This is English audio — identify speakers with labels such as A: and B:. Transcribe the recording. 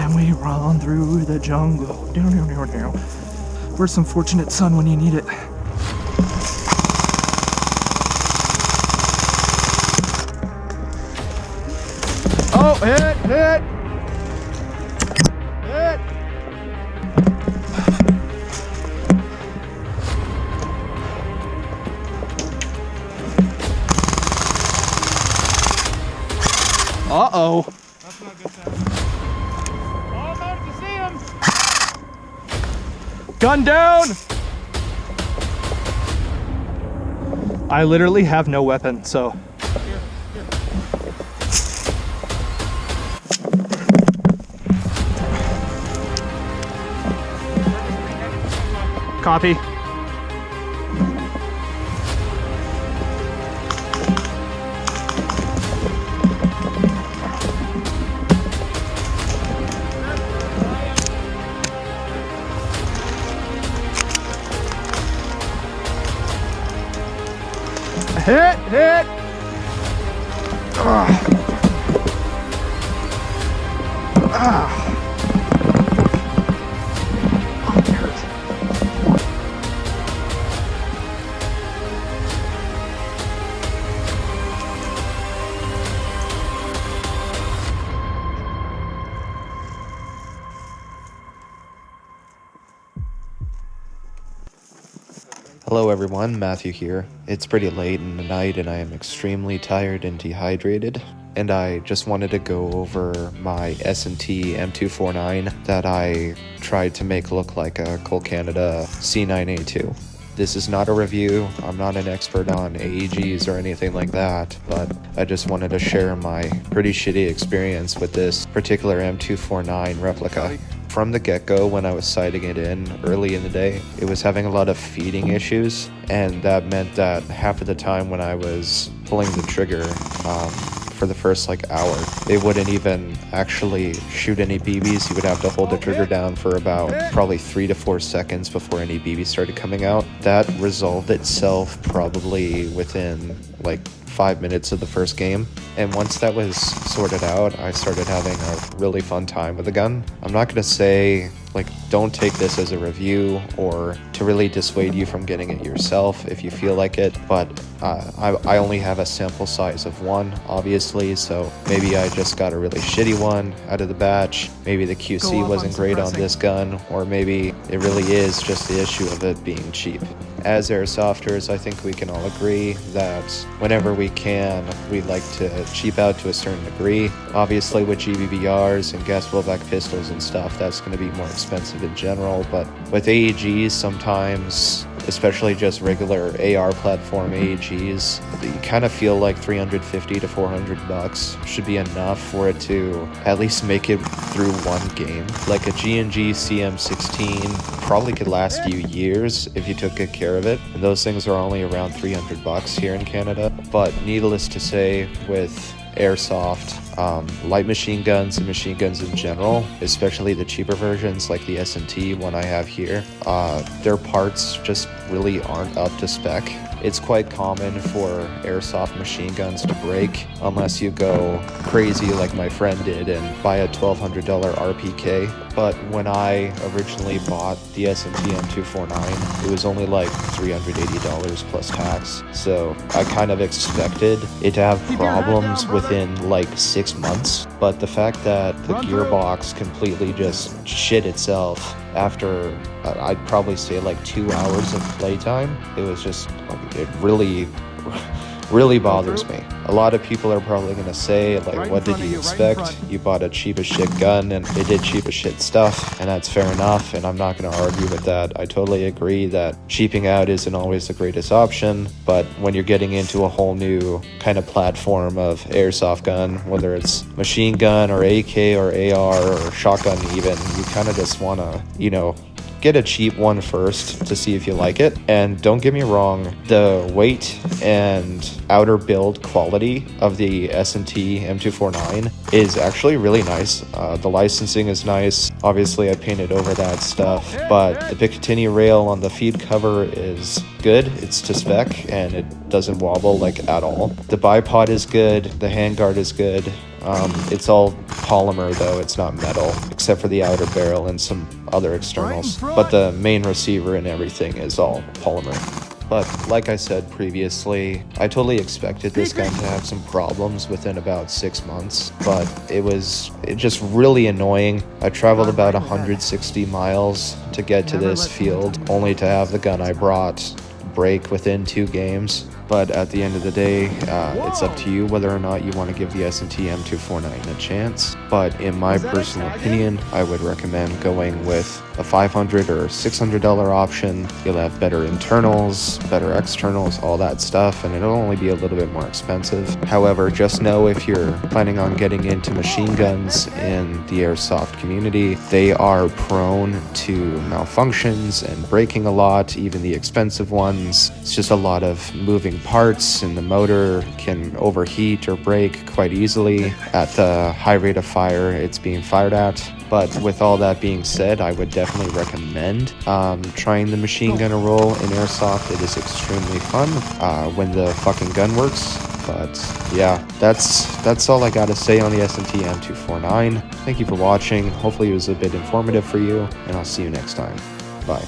A: and we run through the jungle. Where's some fortunate sun when you need it? Oh, hit! Hit! Uh-oh.
B: That's not good sound. Oh, I managed to see him.
A: Gun down! I literally have no weapon, so.
B: Here.
A: Copy. Hit!
C: Hello everyone, Matthew here. It's pretty late in the night and I am extremely tired and dehydrated. And I just wanted to go over my S&T M249 that I tried to make look like a Colt Canada C9A2. This is not a review, I'm not an expert on AEGs or anything like that, but I just wanted to share my pretty shitty experience with this particular M249 replica. From the get-go, when I was sighting it in early in the day, it was having a lot of feeding issues, and that meant that half of the time when I was pulling the trigger for the first hour, it wouldn't even actually shoot any BBs. You would have to hold the trigger down for about probably 3 to 4 seconds before any BBs started coming out. That resolved itself probably within 5 minutes of the first game, and once that was sorted out, I started having a really fun time with the gun. I'm not gonna say don't take this as a review or to really dissuade you from getting it yourself if you feel like it, but I only have a sample size of one, obviously, so maybe I just got a really shitty one out of the batch. Maybe the QC wasn't great on this gun, or maybe it really is just the issue of it being cheap. As airsofters, I think we can all agree that whenever we can, we like to cheap out to a certain degree. Obviously with GBBRs and gas blowback pistols and stuff, that's going to be more expensive in general, but with AEGs sometimes, especially just regular AR platform AEGs, you kind of feel like $350 to $400 should be enough for it to at least make it through one game. Like a G&G CM16 probably could last you years if you took good care of it, and those things are only around $300 here in Canada. But needless to say, with airsoft, light machine guns and machine guns in general, especially the cheaper versions like the S&T one I have here, their parts just really aren't up to spec. It's quite common for airsoft machine guns to break unless you go crazy like my friend did and buy a $1,200 RPK. But when I originally bought the S&T M249, it was only like $380 plus tax. So I kind of expected it to have problems within like 6 months. But the fact that the gearbox completely just shit itself after I'd probably say like 2 hours of playtime, it was just it really bothers me. A lot of people are probably going to say, what did you expect? You bought a cheap as shit gun and it did cheap as shit stuff, and that's fair enough, and I'm not going to argue with that. I totally agree that cheaping out isn't always the greatest option, but when you're getting into a whole new kind of platform of airsoft gun, whether it's machine gun or AK or AR or shotgun even, you kind of just want to, get a cheap one first to see if you like it. And don't get me wrong, the weight and outer build quality of the S&T M249 is actually really nice. The licensing is nice. Obviously I painted over that stuff, but the Picatinny rail on the feed cover is good. It's to spec and it doesn't wobble at all. The bipod is good. The handguard is good. It's all polymer though, it's not metal, except for the outer barrel and some other externals. But the main receiver and everything is all polymer. But like I said previously, I totally expected this gun to have some problems within about 6 months, but it just really annoying. I traveled about 160 miles to get to this field, only to have the gun I brought break within 2 games. But at the end of the day, it's up to you whether or not you want to give the S&T M249 a chance. But in my personal opinion, I would recommend going with a $500 or $600 option. You'll have better internals, better externals, all that stuff, and it'll only be a little bit more expensive. However, just know if you're planning on getting into machine guns in the airsoft community, they are prone to malfunctions and breaking a lot, even the expensive ones. It's just a lot of moving parts, and the motor can overheat or break quite easily at the high rate of fire it's being fired at. But with all that being said, I would definitely recommend trying the machine gun roll in airsoft. It is extremely fun when the fucking gun works. But yeah, that's all I gotta say on the S&T M249. Thank you for watching. Hopefully it was a bit informative for you, and I'll see you next time. Bye.